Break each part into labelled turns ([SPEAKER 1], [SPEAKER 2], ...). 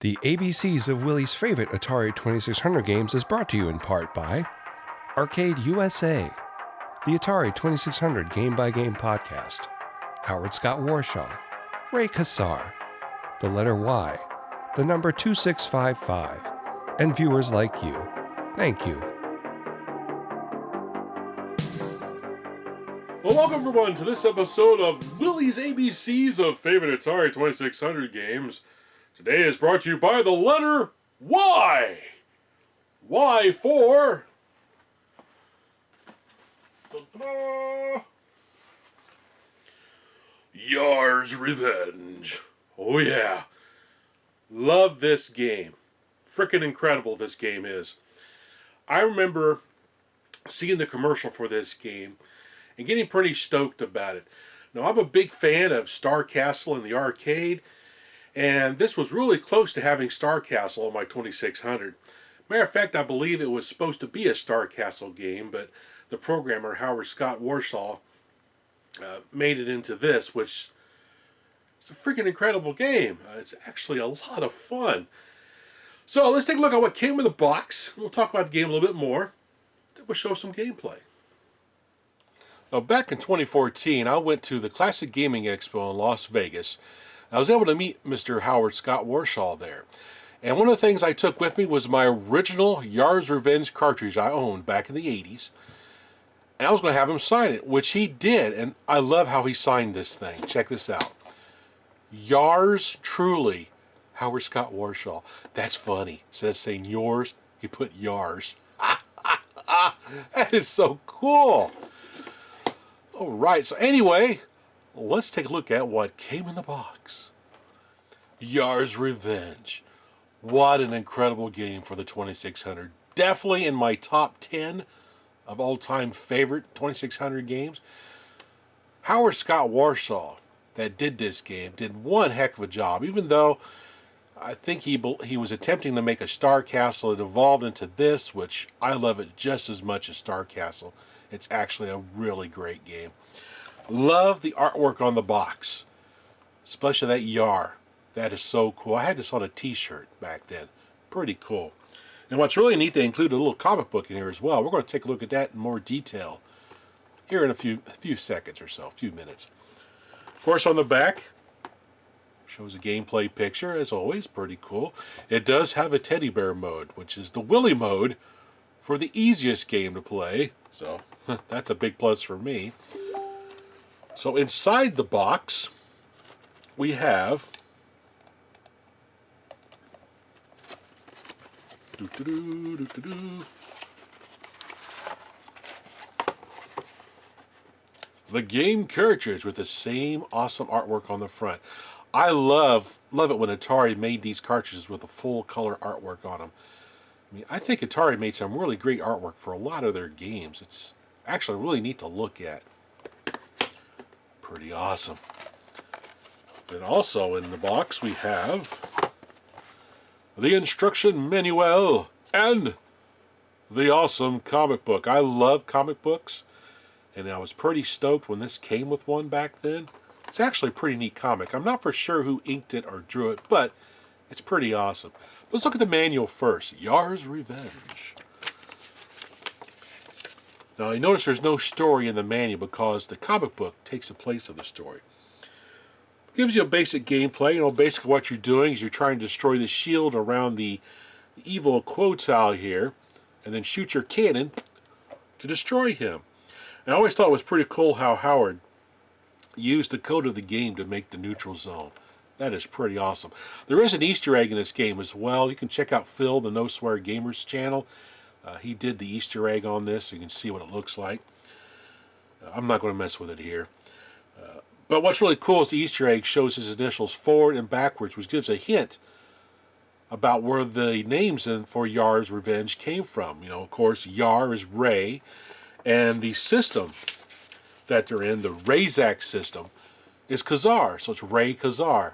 [SPEAKER 1] The ABCs of Willie's favorite Atari 2600 games is brought to you in part by Arcade USA, the Atari 2600 Game by Game podcast, Howard Scott Warshaw, Ray Kassar, the letter Y, the number 2655, and viewers like you. Thank you.
[SPEAKER 2] Well, welcome everyone to this episode of Willie's ABCs of favorite Atari 2600 games. Today is brought to you by the letter Y. Y for... YARS Revenge. Oh yeah. Love this game. Frickin' incredible this game is. I remember seeing the commercial for this game and getting pretty stoked about it. Now, I'm a big fan of Star Castle in the arcade, and this was really close to having Star Castle on my 2600. Matter of fact, I believe it was supposed to be a Star Castle game, but the programmer, Howard Scott Warshaw, made it into this, which is a freaking incredible game. It's actually a lot of fun. So let's take a look at what came in the box. We'll talk about the game a little bit more. Then we'll show some gameplay. Now, back in 2014, I went to the Classic Gaming Expo in Las Vegas. I was able to meet Mr. Howard Scott Warshaw there. And one of the things I took with me was my original YARS Revenge cartridge I owned back in the 80s. And I was going to have him sign it, which he did. And I love how he signed this thing. Check this out. YARS truly, Howard Scott Warshaw. That's funny. Instead of saying yours, he put YARS. That is so cool. All right, so anyway, let's take a look at what came in the box. YARS Revenge. What an incredible game for the 2600. Definitely in my top 10 of all-time favorite 2600 games. Howard Scott Warshaw, that did this game, did one heck of a job. Even though I think he was attempting to make a Star Castle, it evolved into this, which I love it just as much as Star Castle. It's actually a really great game. Love the artwork on the box, especially that YAR. That is so cool. I had this on a t-shirt back then. Pretty cool. And what's really neat, they include a little comic book in here as well. We're going to take a look at that in more detail here in a few seconds or so, a few minutes. Of course, on the back, shows a gameplay picture, as always, pretty cool. It does have a teddy bear mode, which is the Willie mode for the easiest game to play. So that's a big plus for me. So inside the box, we have the game cartridge with the same awesome artwork on the front. I love it when Atari made these cartridges with a full color artwork on them. I mean, I think Atari made some really great artwork for a lot of their games. It's actually really neat to look at. Pretty awesome. And also in the box we have the instruction manual and the awesome comic book. I love comic books, and I was pretty stoked when this came with one back then. It's actually a pretty neat comic. I'm not for sure who inked it or drew it, but it's pretty awesome. Let's look at the manual first. YARS Revenge. Now, you notice there's no story in the manual because the comic book takes the place of the story. It gives you a basic gameplay. Basically what you're doing is you're trying to destroy the shield around the evil Quetzal here, and then shoot your cannon to destroy him. And I always thought it was pretty cool how Howard used the code of the game to make the neutral zone. That is pretty awesome. There is an Easter egg in this game as well. You can check out Phil, the No Swear Gamers channel. He did the Easter egg on this, so you can see what it looks like. I'm not going to mess with it here. But what's really cool is the Easter egg shows his initials forward and backwards, which gives a hint about where the names for YARS Revenge came from. Of course, YAR is Ray, and the system that they're in, the Razak system, is Kassar, so it's Ray Kassar.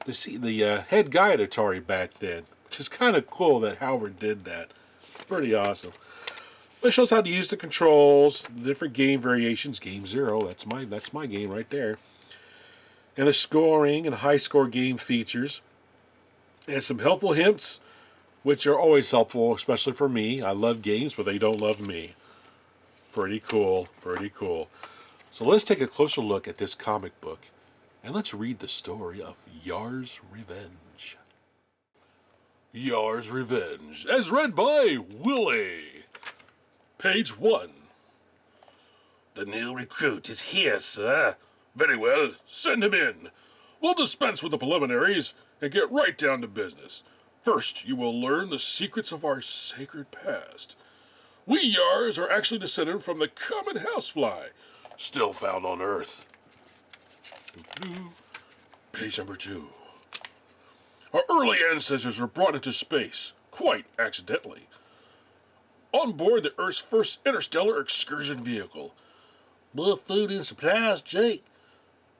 [SPEAKER 2] The head guy at Atari back then, which is kind of cool that Howard did that. Pretty awesome. It shows how to use the controls, the different game variations. Game 0, that's my game right there. And the scoring and high score game features. and some helpful hints, which are always helpful, especially for me. I love games, but they don't love me. Pretty cool, pretty cool. So let's take a closer look at this comic book, and let's read the story of YARS Revenge. YARS Revenge, as read by Willie. Page 1. The new recruit is here, sir. Very well, send him in. We'll dispense with the preliminaries and get right down to business. First, you will learn the secrets of our sacred past. We YARS are actually descended from the common housefly, still found on Earth. Page number 2. Our early ancestors were brought into space, quite accidentally, on board the Earth's first interstellar excursion vehicle. More food and supplies, Jake.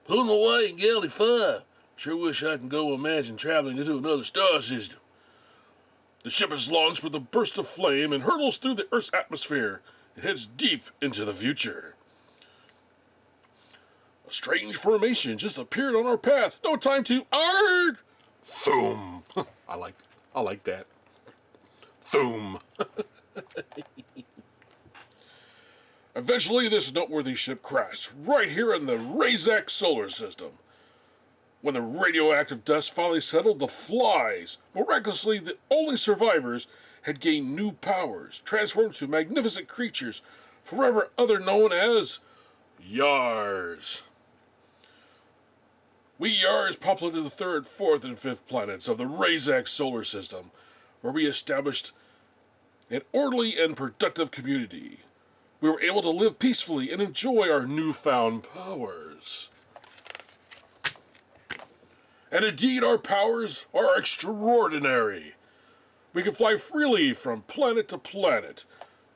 [SPEAKER 2] Pulling away in Galley 5. Sure wish I could go imagine traveling into another star system. The ship is launched with a burst of flame and hurtles through the Earth's atmosphere and heads deep into the future. A strange formation just appeared on our path. No time to arg! Thoom. I like that. Thoom. Eventually, this noteworthy ship crashed right here in the Razak solar system. When the radioactive dust finally settled, the flies, miraculously the only survivors, had gained new powers, transformed to magnificent creatures, forever other known as YARS. We YARS populated the 3rd, 4th, and 5th planets of the Razak solar system, where we established an orderly and productive community. We were able to live peacefully and enjoy our newfound powers. And indeed, our powers are extraordinary. We can fly freely from planet to planet.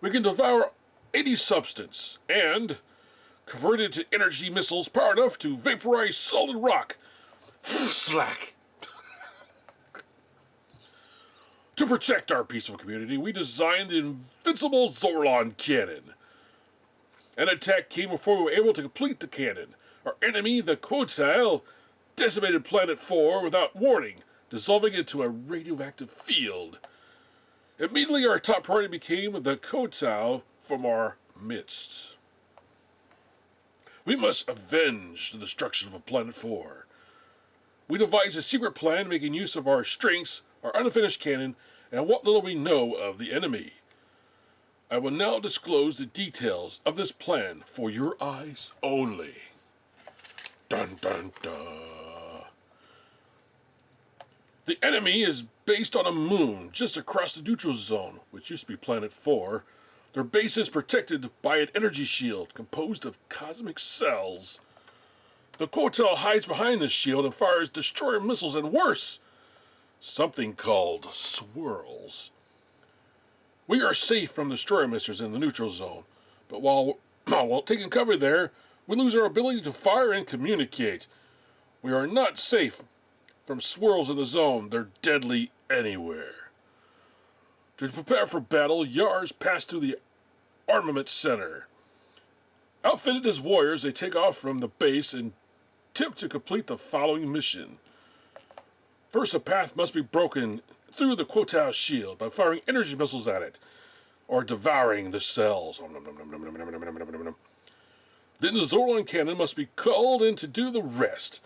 [SPEAKER 2] We can devour any substance and convert it to energy missiles power enough to vaporize solid rock. Slack. To protect our peaceful community, we designed the invincible Zorlon cannon. An attack came before we were able to complete the cannon. Our enemy, the Quetzal, decimated Planet 4 without warning, dissolving into a radioactive field. Immediately, our top priority became the Quetzal from our midst. We must avenge the destruction of Planet 4. We devised a secret plan making use of our strengths, our unfinished cannon, and what little we know of the enemy. I will now disclose the details of this plan for your eyes only. Dun dun dun. The enemy is based on a moon just across the neutral zone, which used to be Planet 4. Their base is protected by an energy shield composed of cosmic cells. The Quetzal hides behind this shield and fires destroyer missiles and worse, something called swirls. We are safe from destroyer missiles in the neutral zone, but while taking cover there, we lose our ability to fire and communicate. We are not safe from swirls in the zone. They're deadly anywhere. To prepare for battle, YARS pass through the armament center. Outfitted as warriors, they take off from the base and attempt to complete the following mission. First, a path must be broken through the Quetzal shield by firing energy missiles at it, or devouring the cells. Then the Zorlon cannon must be called in to do the rest.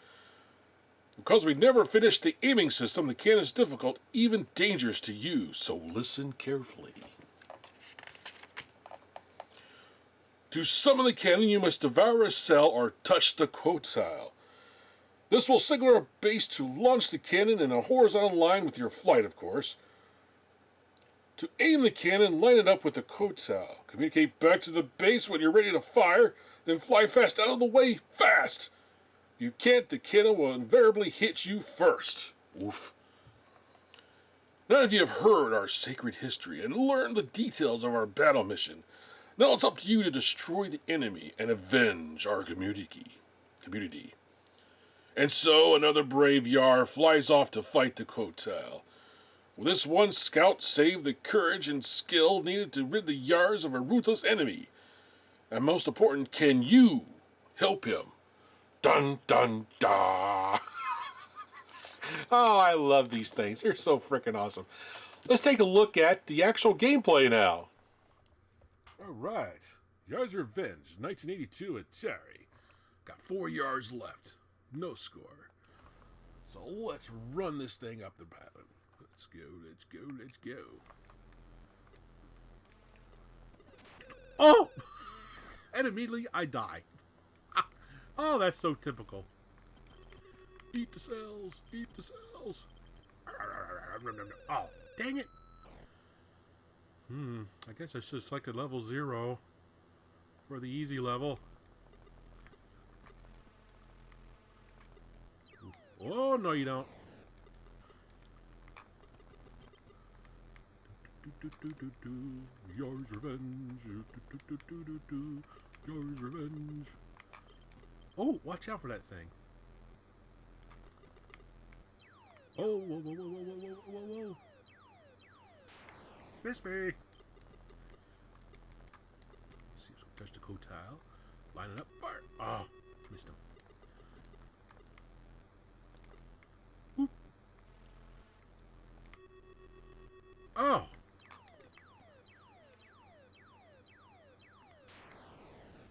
[SPEAKER 2] Because we never finished the aiming system, the cannon is difficult, even dangerous to use, so listen carefully. To summon the cannon, you must devour a cell or touch the Quetzal. This will signal our base to launch the cannon in a horizontal line with your flight, of course. To aim the cannon, line it up with the Quetzal. Communicate back to the base when you're ready to fire, then fly fast out of the way, fast! If you can't, the cannon will invariably hit you first. Oof. None of you have heard our sacred history and learned the details of our battle mission. Now it's up to you to destroy the enemy and avenge our community. And so another brave Yar flies off to fight the Quetzal. Will this one scout save the courage and skill needed to rid the Yars of a ruthless enemy? And most important, can you help him? Dun dun da! Oh, I love these things. They're so freaking awesome. Let's take a look at the actual gameplay now.
[SPEAKER 3] All right. YARS Revenge, 1982 Atari. Got 4 yards left. No score. So let's run this thing up the pattern. Let's go, let's go, let's go. Oh! And immediately I die. Oh, that's so typical. Eat the cells, eat the cells. Oh, dang it. I guess I should have selected level 0 for the easy level. Oh, no you don't. YARS Revenge. YARS Revenge. Oh, watch out for that thing. Oh, whoa, whoa, whoa, whoa, whoa, whoa, whoa, whoa. Miss me. Let's see if we can touch the code tile. Line it up. Fire. Oh, missed him. Whoop. Oh.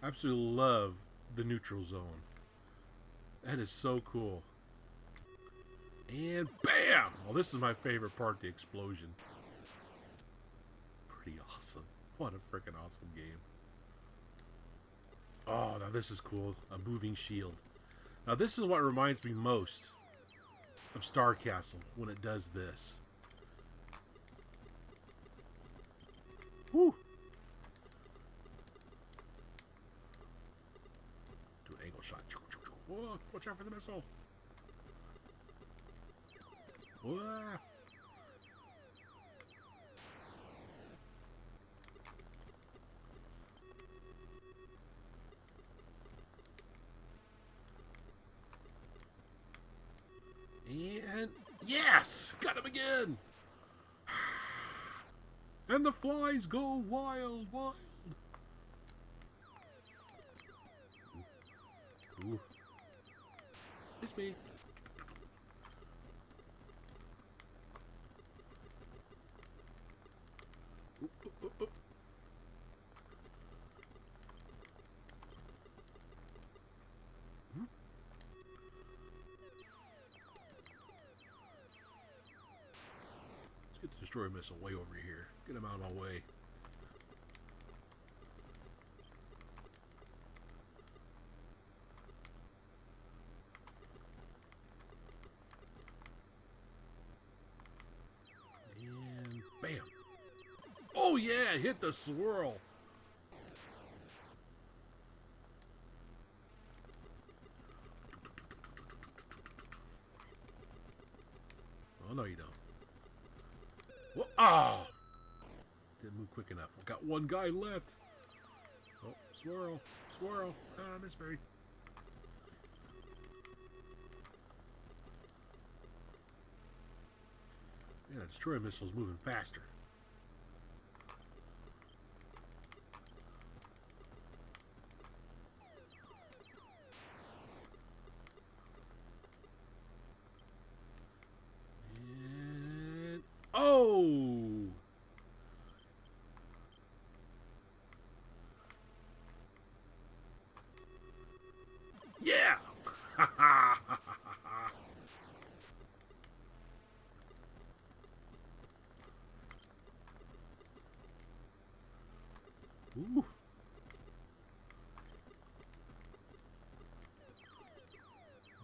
[SPEAKER 3] Absolutely love the neutral zone. That is so cool. And bam! Well, this is my favorite part, the explosion. Pretty awesome. What a freaking awesome game. Oh, now this is cool. A moving shield. Now this is what reminds me most of Star Castle when it does this. Woo! Do an angle shot. Whoa, watch out for the missile. Whoa. And yes! Got him again! And the flies go wild, wild. Ooh. It's me. Ooh, ooh, ooh, ooh. Let's get the destroyer missile way over here. Get him out of my way. And bam. Oh yeah, hit the swirl. Oh no you don't. Well, ah! Didn't move quick enough. I've got one guy left. Oh, swirl, swirl. Ah, Miss Berry. Yeah, that destroyer missile's moving faster. And oh! Yeah! Ha ha ha ha ha! Ooh.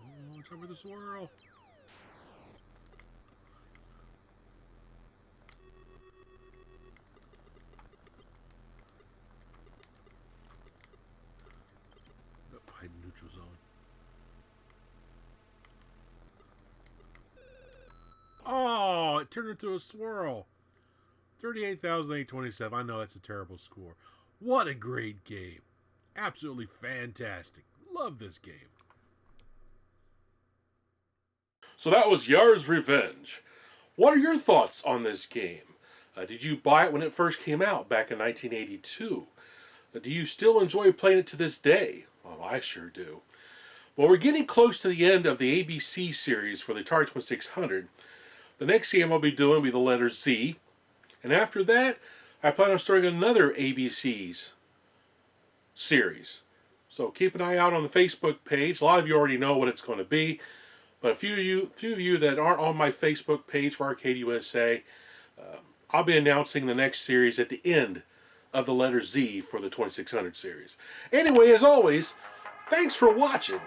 [SPEAKER 3] Oh, watch out for the swirl. Nope, hide in neutral zone. Oh, it turned into a swirl. 38,827. I know that's a terrible score. What a great game. Absolutely fantastic. Love this game.
[SPEAKER 2] So that was YARS Revenge. What are your thoughts on this game? Did you buy it when it first came out back in 1982? Do you still enjoy playing it to this day? Well, I sure do. Well, we're getting close to the end of the ABC series for the Atari 2600. The next game I'll be doing will be the letter Z. And after that, I plan on starting another ABCs series. So keep an eye out on the Facebook page. A lot of you already know what it's going to be. But a few of you that aren't on my Facebook page for Arcade USA, I'll be announcing the next series at the end of the letter Z for the 2600 series. Anyway, as always, thanks for watching.